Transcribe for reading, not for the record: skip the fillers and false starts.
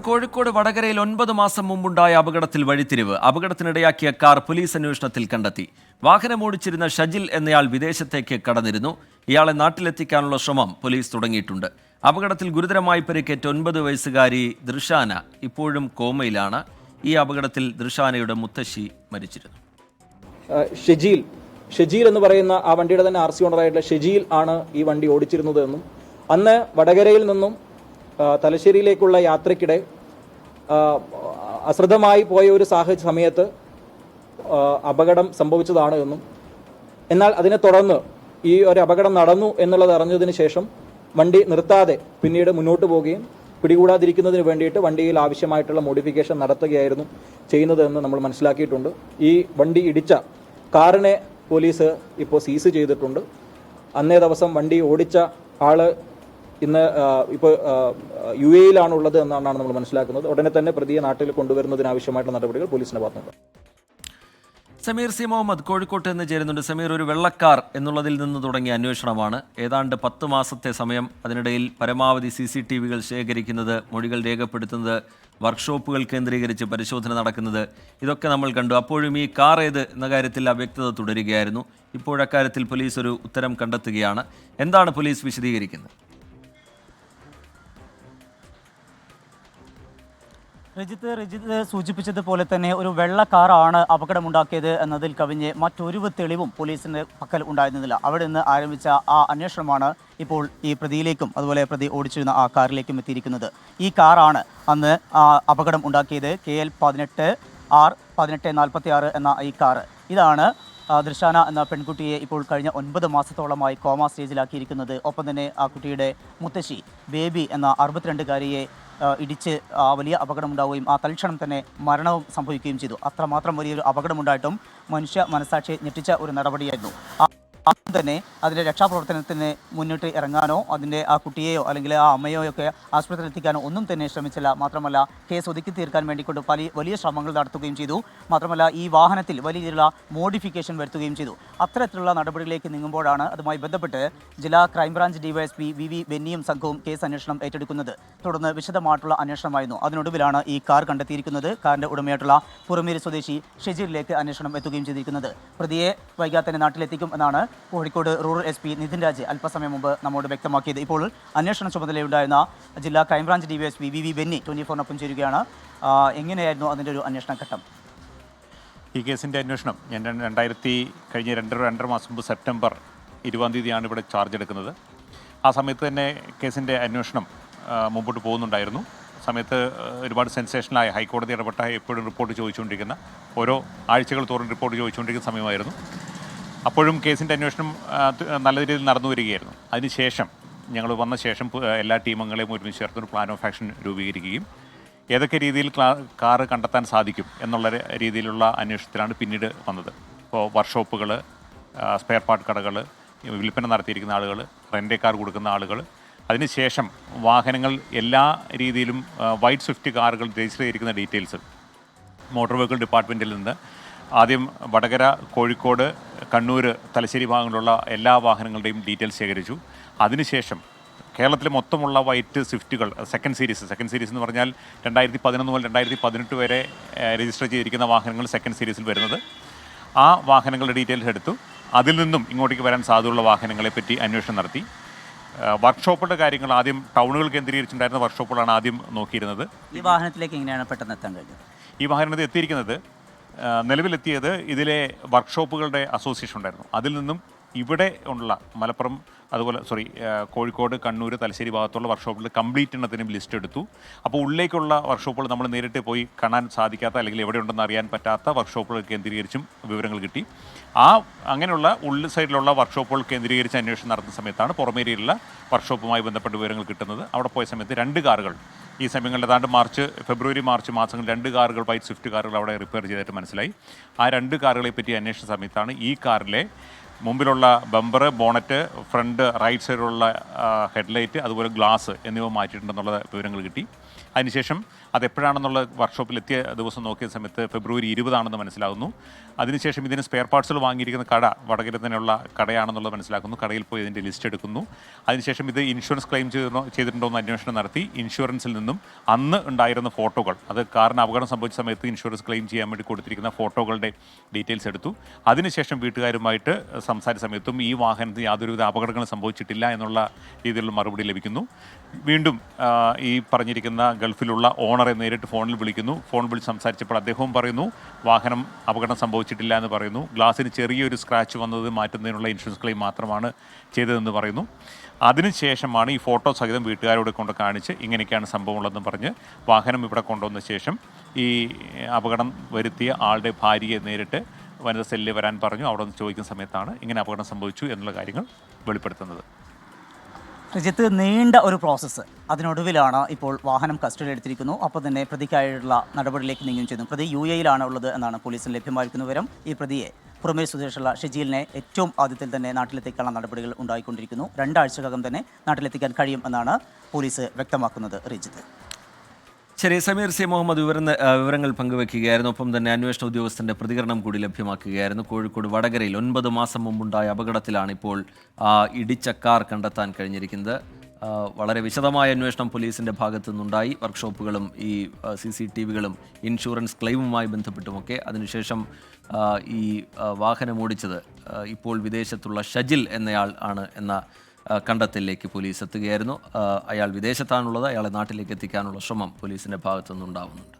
കോഴിക്കോട് വടകരയിൽ 9 മാസം മുമ്പുണ്ടായ അപകടത്തിൽ വഴിത്തിരിവ്. അപകടത്തിനിടയാക്കിയ കാർ പോലീസ് അന്വേഷണത്തിൽ കണ്ടെത്തി. വാഹനമോടിച്ചിരുന്ന ഷജിൽ എന്നയാൾ വിദേശത്തേക്ക് കടന്നിരുന്നു. ഇയാളെ നാട്ടിലെത്തിക്കാനുള്ള ശ്രമം പോലീസ് തുടങ്ങിയിട്ടുണ്ട്. അപകടത്തിൽ ഗുരുതരമായി പരിക്കേറ്റ 9 വയസ്സുകാരി ദൃഷാന ഇപ്പോഴും കോമയിലാണ്. ഈ അപകടത്തിൽ ദൃഷാനയുടെ മുത്തശ്ശി മരിച്ചിരുന്നു. ഷജീൽ എന്ന് പറയുന്ന ആ വണ്ടിയുടെ തന്നെ RC ഓണറായിട്ടുള്ള ഷജീൽ ആണ് ഈ വണ്ടി ഓടിച്ചിരുന്നത് എന്നും അന്ന് വടകരയിൽ നിന്നും തലശ്ശേരിയിലേക്കുള്ള യാത്രയ്ക്കിടെ അശ്രദ്ധമായി പോയ ഒരു സമയത്ത് അപകടം സംഭവിച്ചതാണ് എന്നും, എന്നാൽ അതിനെ തുടർന്ന് ഈ ഒരു അപകടം നടന്നു എന്നുള്ളത് അറിഞ്ഞതിന് ശേഷം വണ്ടി നിർത്താതെ പിന്നീട് മുന്നോട്ട് പോവുകയും പിടികൂടാതിരിക്കുന്നതിന് വേണ്ടിയിട്ട് വണ്ടിയിൽ ആവശ്യമായിട്ടുള്ള മോഡിഫിക്കേഷൻ നടത്തുകയായിരുന്നു ചെയ്യുന്നതെന്ന് നമ്മൾ മനസ്സിലാക്കിയിട്ടുണ്ട്. ഈ വണ്ടി ഇടിച്ച കാറിനെ പോലീസ് ഇപ്പോൾ സീസ് ചെയ്തിട്ടുണ്ട്. അന്നേ ദിവസം വണ്ടി ഓടിച്ച ആള് ഇന്ന് ഇപ്പോൾ UAE-യിലാണുള്ളത് എന്നാണ് നമ്മൾ മനസ്സിലാക്കുന്നത്. ഉടനെ തന്നെ പ്രതിയെ നാട്ടിൽ കൊണ്ടുവരുന്നതിനാവശ്യമായിട്ടുള്ള നടപടികൾ പോലീസിന്റെ ഭാഗത്തുണ്ട്. സമീർ സി മുഹമ്മദ് കോഴിക്കോട്ട് നിന്ന് ചേരുന്നുണ്ട്. സമീർ, ഒരു വെള്ളക്കാർ എന്നുള്ളതിൽ നിന്ന് തുടങ്ങിയ അന്വേഷണമാണ്. ഏതാണ്ട് 10 മാസത്തെ സമയം. അതിനിടയിൽ പരമാവധി CCTV-കൾ ശേഖരിക്കുന്നത്, മൊഴികൾ രേഖപ്പെടുത്തുന്നത്, വർക്ക്ഷോപ്പുകൾ കേന്ദ്രീകരിച്ച് പരിശോധന നടക്കുന്നത്, ഇതൊക്കെ നമ്മൾ കണ്ടു. അപ്പോഴും ഈ കാർ ഏത് എന്ന കാര്യത്തിൽ അവ്യക്തത തുടരുകയായിരുന്നു. ഇപ്പോഴക്കാര്യത്തിൽ പോലീസ് ഒരു ഉത്തരം കണ്ടെത്തുകയാണ്. എന്താണ് പോലീസ് വിശദീകരിക്കുന്നത്? രജിത്ത് സൂചിപ്പിച്ചതുപോലെ തന്നെ ഒരു വെള്ള കാറാണ് അപകടമുണ്ടാക്കിയത് എന്നതിൽ കവിഞ്ഞ് മറ്റൊരു തെളിവും പോലീസിൻ്റെ പക്കൽ ഉണ്ടായിരുന്നില്ല. അവിടെ നിന്ന് ആരംഭിച്ച ആ അന്വേഷണമാണ് ഇപ്പോൾ ഈ പ്രതിയിലേക്കും അതുപോലെ പ്രതി ഓടിച്ചിരുന്ന ആ കാറിലേക്കും എത്തിയിരിക്കുന്നത്. ഈ കാറാണ് അന്ന് അപകടം ഉണ്ടാക്കിയത്. KL 18 R 1846 എന്ന ഈ കാറ്. ഇതാണ് ദൃഷാന എന്ന പെൺകുട്ടിയെ ഇപ്പോൾ കഴിഞ്ഞ 9 മാസത്തോളമായി കോമ സ്റ്റേജിലാക്കിയിരിക്കുന്നത്. ഒപ്പം തന്നെ ആ കുട്ടിയുടെ മുത്തശ്ശി ബേബി എന്ന 62-കാരിയെ ഇടിച്ച് വലിയ അപകടമുണ്ടാവുകയും തൽക്ഷണം തന്നെ മരണവും സംഭവിക്കുകയും ചെയ്തു. അത്രമാത്രം വലിയൊരു അപകടമുണ്ടായിട്ടും മനുഷ്യ മനസാക്ഷിയെ ഞെട്ടിച്ച ഒരു നടപടിയായിരുന്നു. ആദ്യം തന്നെ അതിൻ്റെ രക്ഷാപ്രവർത്തനത്തിന് മുന്നിട്ട് ഇറങ്ങാനോ അതിൻ്റെ ആ കുട്ടിയെയോ അല്ലെങ്കിൽ ആ അമ്മയോ ഒക്കെ ആശുപത്രിയിൽ എത്തിക്കാനോ ഒന്നും തന്നെ ശ്രമിച്ചില്ല. മാത്രമല്ല കേസ് ഒതുക്കി തീർക്കാൻ വേണ്ടിക്കൊണ്ട് വലിയ ശ്രമങ്ങൾ നടത്തുകയും ചെയ്തു. മാത്രമല്ല ഈ വാഹനത്തിൽ വലിയ രീതിയിലുള്ള മോഡിഫിക്കേഷൻ വരുത്തുകയും ചെയ്തു. അത്തരത്തിലുള്ള നടപടികളിലേക്ക് നീങ്ങുമ്പോഴാണ് അതുമായി ബന്ധപ്പെട്ട് ജില്ലാ ക്രൈംബ്രാഞ്ച് DYSP VV ബെന്നിയും സംഘവും കേസ് അന്വേഷണം ഏറ്റെടുക്കുന്നത്. തുടർന്ന് വിശദമായിട്ടുള്ള അന്വേഷണമായിരുന്നു. അതിനൊടുവിലാണ് ഈ കാർ കണ്ടെത്തിയിരിക്കുന്നത്. കാറിൻ്റെ ഉടമയായിട്ടുള്ള പുറമേരി സ്വദേശി ഷജീറിലേക്ക് അന്വേഷണം എത്തുകയും ചെയ്തിരിക്കുന്നത്. പ്രതിയെ വൈകാതെ തന്നെ നാട്ടിലെത്തിക്കും എന്നാണ് കോഴിക്കോട് റൂറൽ SP നിതിൻ രാജ് അല്പസമയം മുമ്പ് നമ്മോട് വ്യക്തമാക്കിയത്. ഇപ്പോൾ അന്വേഷണ ചുമതലയുണ്ടായിരുന്ന ജില്ലാ ക്രൈംബ്രാഞ്ച് DYSP VV ബെന്നി 24-നൊപ്പം ചേരുകയാണ്. എങ്ങനെയായിരുന്നു അതിൻ്റെ ഒരു അന്വേഷണ ഘട്ടം? ഈ കേസിൻ്റെ അന്വേഷണം കഴിഞ്ഞ 2.5 മാസം മുമ്പ് സെപ്റ്റംബർ 20-ാം തീയതിയാണ് ഇവിടെ ചാർജ് എടുക്കുന്നത്. ആ സമയത്ത് തന്നെ കേസിൻ്റെ അന്വേഷണം മുമ്പോട്ട് പോകുന്നുണ്ടായിരുന്നു. സമയത്ത് ഒരുപാട് സെൻസേഷനായ ഹൈക്കോടതി ഇടപെട്ട എപ്പോഴും റിപ്പോർട്ട് ചോദിച്ചുകൊണ്ടിരിക്കുന്ന, ഓരോ ആഴ്ചകൾ തോറും റിപ്പോർട്ട് ചോദിച്ചുകൊണ്ടിരിക്കുന്ന സമയമായിരുന്നു. അപ്പോഴും കേസിൻ്റെ അന്വേഷണം നല്ല രീതിയിൽ നടന്നു വരികയായിരുന്നു. അതിനുശേഷം ഞങ്ങൾ വന്ന ശേഷം എല്ലാ ടീമംഗങ്ങളെയും ഒരുമിച്ച് ചേർത്തൊരു പ്ലാൻ ഓഫ് ആക്ഷൻ രൂപീകരിക്കുകയും ഏതൊക്കെ രീതിയിൽ കാറ് കണ്ടെത്താൻ സാധിക്കും എന്നുള്ള രീതിയിലുള്ള അന്വേഷണത്തിലാണ് പിന്നീട് വന്നത്. ഇപ്പോൾ വർക്ക്ഷോപ്പുകൾ, സ്പെയർ പാർട്ട് കടകൾ, വിൽപ്പന നടത്തിയിരിക്കുന്ന ആളുകൾ, റെൻ്റ് കാർ കൊടുക്കുന്ന ആളുകൾ, അതിനുശേഷം വാഹനങ്ങൾ എല്ലാ രീതിയിലും വൈറ്റ് സ്വിഫ്റ്റ് കാറുകൾ രജിസ്റ്റർ ചെയ്തിരിക്കുന്ന ഡീറ്റെയിൽസ് മോട്ടോർ വെഹിക്കിൾ ഡിപ്പാർട്ട്മെൻറ്റിൽ നിന്ന് ആദ്യം വടകര, കോഴിക്കോട്, കണ്ണൂർ, തലശ്ശേരി ഭാഗങ്ങളിലുള്ള എല്ലാ വാഹനങ്ങളുടെയും ഡീറ്റെയിൽസ് ശേഖരിച്ചു. അതിനുശേഷം കേരളത്തിലെ മൊത്തമുള്ള വൈറ്റ് സ്വിഫ്റ്റുകൾ സെക്കൻഡ് സീരീസ് എന്ന് പറഞ്ഞാൽ 2011 മുതൽ 2018 വരെ രജിസ്റ്റർ ചെയ്തിരിക്കുന്ന വാഹനങ്ങൾ സെക്കൻഡ് സീരീസിൽ വരുന്നത്. ആ വാഹനങ്ങളുടെ ഡീറ്റെയിൽസ് എടുത്തു. അതിൽ നിന്നും ഇങ്ങോട്ടേക്ക് വരാൻ സാധ്യതയുള്ള വാഹനങ്ങളെപ്പറ്റി അന്വേഷണം നടത്തി. വർക്ക്ഷോപ്പുകളുടെ കാര്യങ്ങൾ ആദ്യം ടൗണുകൾ കേന്ദ്രീകരിച്ചിട്ടുണ്ടായിരുന്ന വർക്ക്ഷോപ്പുകളാണ് ആദ്യം നോക്കിയിരുന്നത്. ഈ വാഹനത്തിലേക്ക് എങ്ങനെയാണ് പെട്ടെന്ന് എത്താൻ കഴിഞ്ഞത്? ഈ വാഹനത്തിൽ എത്തിയിരിക്കുന്നത്, നിലവിലെത്തിയത് ഇതിലെ വർക്ക്ഷോപ്പുകളുടെ അസോസിയേഷൻ ഉണ്ടായിരുന്നു. അതിൽ നിന്നും ഇവിടെ ഉള്ള മലപ്പുറം, അതുപോലെ കോഴിക്കോട്, കണ്ണൂർ, തലശ്ശേരി ഭാഗത്തുള്ള വർക്ക്ഷോപ്പുകൾ കംപ്ലീറ്റ് എണ്ണത്തിനും ലിസ്റ്റ് എടുത്തു. അപ്പോൾ ഉള്ളിലേക്കുള്ള വർക്ക്ഷോപ്പുകൾ നമ്മൾ നേരിട്ട് പോയി കാണാൻ സാധിക്കാത്ത അല്ലെങ്കിൽ എവിടെയുണ്ടെന്ന് അറിയാൻ പറ്റാത്ത വർക്ക്ഷോപ്പുകൾ കേന്ദ്രീകരിച്ചും വിവരങ്ങൾ കിട്ടി. അങ്ങനെയുള്ള ഉള്ളു സൈഡിലുള്ള വർക്ക്ഷോപ്പുകൾ കേന്ദ്രീകരിച്ച് അന്വേഷണം നടത്തുന്ന സമയത്താണ് പുറമേരിയിലുള്ള വർക്ക്ഷോപ്പുമായി ബന്ധപ്പെട്ട വിവരങ്ങൾ കിട്ടുന്നത്. അവിടെ പോയ സമയത്ത് 2 കാറുകൾ ഈ സമയങ്ങളിൽ ഏതാണ്ട് ഫെബ്രുവരി മാർച്ച് മാസങ്ങളിൽ 2 കാറുകൾ, വൈറ്റ് സ്വിഫ്റ്റ് കാറുകൾ അവിടെ റിപ്പയർ ചെയ്തിട്ട് മനസ്സിലായി. ആ 2 കാറുകളെ പറ്റി അന്വേഷണ സമയത്താണ് ഈ കാറിലെ മുമ്പിലുള്ള ബമ്പർ, ബോണറ്റ്, ഫ്രണ്ട് റൈറ്റ് സൈഡിലുള്ള ഹെഡ്ലൈറ്റ്, അതുപോലെ ഗ്ലാസ് എന്നിവ മാറ്റിയിട്ടുണ്ടെന്നുള്ള വിവരങ്ങൾ കിട്ടി. അതിനുശേഷം അതെപ്പോഴാണെന്നുള്ള വർക്ക്ഷോപ്പിലെത്തിയ ദിവസം നോക്കിയ സമയത്ത് ഫെബ്രുവരി 20 മനസ്സിലാകുന്നു. അതിനുശേഷം ഇതിന് സ്പെയർ പാർട്സുകൾ വാങ്ങിയിരിക്കുന്ന കട വടകര തന്നെയുള്ള കടയാണെന്നുള്ളത് മനസ്സിലാക്കുന്നു. കടയിൽ പോയി ഇതിൻ്റെ ലിസ്റ്റ് എടുക്കുന്നു. അതിനുശേഷം ഇത് ഇൻഷുറൻസ് ക്ലെയിം ചെയ്തിട്ടുണ്ടോ എന്ന് അന്വേഷണം നടത്തി. ഇൻഷുറൻസിൽ നിന്നും അന്ന് ഉണ്ടായിരുന്ന ഫോട്ടോകൾ, അത് കാറിന് അപകടം സംഭവിച്ച സമയത്ത് ഇൻഷുറൻസ് ക്ലെയിം ചെയ്യാൻ വേണ്ടി കൊടുത്തിരിക്കുന്ന ഫോട്ടോകളുടെ ഡീറ്റെയിൽസ് എടുത്തു. അതിനുശേഷം വീട്ടുകാരുമായിട്ട് സംസാരിച്ച സമയത്തും ഈ വാഹനത്തിന് യാതൊരുവിധ അപകടങ്ങളും സംഭവിച്ചിട്ടില്ല എന്നുള്ള രീതിയിലുള്ള മറുപടി ലഭിക്കുന്നു. വീണ്ടും ഈ പറഞ്ഞിരിക്കുന്ന ഗൾഫിലുള്ള ഓണറെ നേരിട്ട് ഫോണിൽ വിളിക്കുന്നു. ഫോൺ വിളിച്ച് സംസാരിച്ചപ്പോൾ അദ്ദേഹവും പറയുന്നു വാഹനം അപകടം സംഭവിച്ചിട്ടില്ല എന്ന് പറയുന്നു. ഗ്ലാസ്സിന് ചെറിയൊരു സ്ക്രാച്ച് വന്നത് മാറ്റുന്നതിനുള്ള ഇൻഷുറൻസ് ക്ലെയിം മാത്രമാണ് ചെയ്തതെന്ന് പറയുന്നു. അതിനുശേഷമാണ് ഈ ഫോട്ടോ സഹിതം വീട്ടുകാരോട് കൊണ്ട് കാണിച്ച് ഇങ്ങനെയൊക്കെയാണ് സംഭവമുള്ളതെന്ന് പറഞ്ഞ് വാഹനം ഇവിടെ കൊണ്ടുവന്ന ശേഷം ഈ അപകടം വരുത്തിയ ആളുടെ ഭാര്യയെ നേരിട്ട് വനിതാ സെല്ലിൽ വരാൻ പറഞ്ഞു. അവിടെ നിന്ന് ചോദിക്കുന്ന സമയത്താണ് ഇങ്ങനെ അപകടം സംഭവിച്ചു എന്നുള്ള കാര്യങ്ങൾ വെളിപ്പെടുത്തുന്നത്. രജിത്ത്, നീണ്ട ഒരു പ്രോസസ്സ്, അതിനൊടുവിലാണ് ഇപ്പോൾ വാഹനം കസ്റ്റഡിയിൽ എടുത്തിരിക്കുന്നു. അപ്പോൾ തന്നെ പ്രതിക്കായുള്ള നടപടിയിലേക്ക് നീങ്ങുകയും ചെയ്യുന്നു. പ്രതി UAE-യിലാണ് ഉള്ളത് എന്നാണ് പോലീസിന് ലഭ്യമായിരിക്കുന്ന വിവരം. ഈ പ്രതിയെ പുറമേ സ്വദേശിയുള്ള ഷെജീലിനെ ഏറ്റവും ആദ്യത്തിൽ തന്നെ നാട്ടിലെത്തിക്കാനുള്ള നടപടികൾ ഉണ്ടായിക്കൊണ്ടിരിക്കുന്നു. 2 ആഴ്ചക്കകം തന്നെ നാട്ടിലെത്തിക്കാൻ കഴിയും എന്നാണ് പോലീസ് വ്യക്തമാക്കുന്നത്. രജിത്ത്. ശരി, സമീർ സി മുഹമ്മദ് വിവരങ്ങൾ പങ്കുവെക്കുകയായിരുന്നു. ഒപ്പം തന്നെ അന്വേഷണ ഉദ്യോഗസ്ഥന്റെ പ്രതികരണം കൂടി ലഭ്യമാക്കുകയായിരുന്നു. കോഴിക്കോട് വടകരയിൽ 9 മാസം മുമ്പുണ്ടായ അപകടത്തിലാണ് ഇപ്പോൾ ഇടിച്ച കാർ കണ്ടെത്താൻ കഴിഞ്ഞിരിക്കുന്നത്. വളരെ വിശദമായ അന്വേഷണം പോലീസിന്റെ ഭാഗത്തു നിന്നുണ്ടായി. വർക്ക്ഷോപ്പുകളും ഈ CCTV-കളും ഇൻഷുറൻസ് ക്ലെയിമുമായി ബന്ധപ്പെട്ടുമൊക്കെ. അതിനുശേഷം ഈ വാഹനം ഓടിച്ചത് ഇപ്പോൾ വിദേശത്തുള്ള ഷജിൽ എന്നയാൾ ആണ് എന്ന കണ്ടെത്തലിലേക്ക് പോലീസ് എത്തുകയായിരുന്നു. അയാൾ വിദേശത്താണുള്ളത്. അയാളെ നാട്ടിലേക്ക് എത്തിക്കാനുള്ള ശ്രമം പോലീസിന്റെ ഭാഗത്തു നിന്നുണ്ടാവുന്നുണ്ട്.